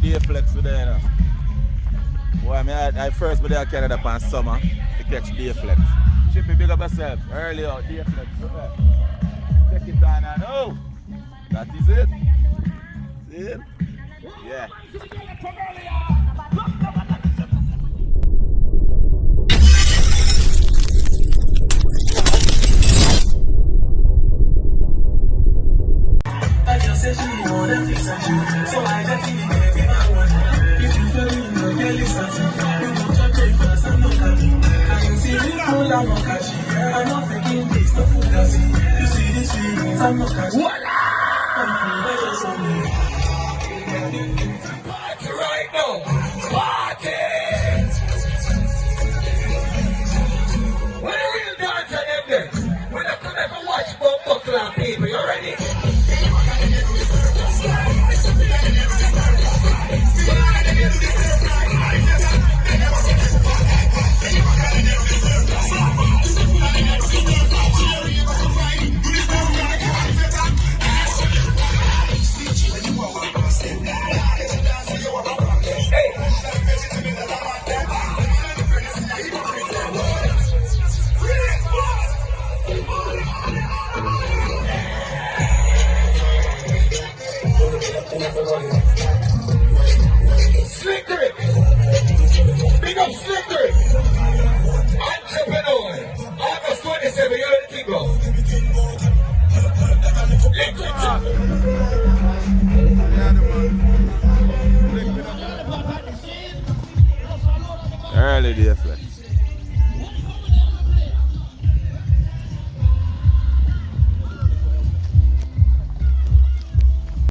DAYFLEX today, you know. Boy, I first be there in Canada for summer to catch DAYFLEX. Chippy, big up yourself. Early out, DAYFLEX. Take it on and oh! That is it. See it? Yeah. I just said she wanna fix her shoe, so I just think maybe I want her. If you feel me, no girl is something. You know your breakfast, I'm not happy. Can you see me cool, I'm not catchy. I'm not faking this, no food I see. You see these feelings, I'm not catchy. I'm free, I just want me. Party right now, party! When the real dancer them there, when I come ever watch Bumbo Club people, you ready? Slicker! Big up Slicker! Entrepreneur! August 27, you're the king, bro. Early DAYFLEX.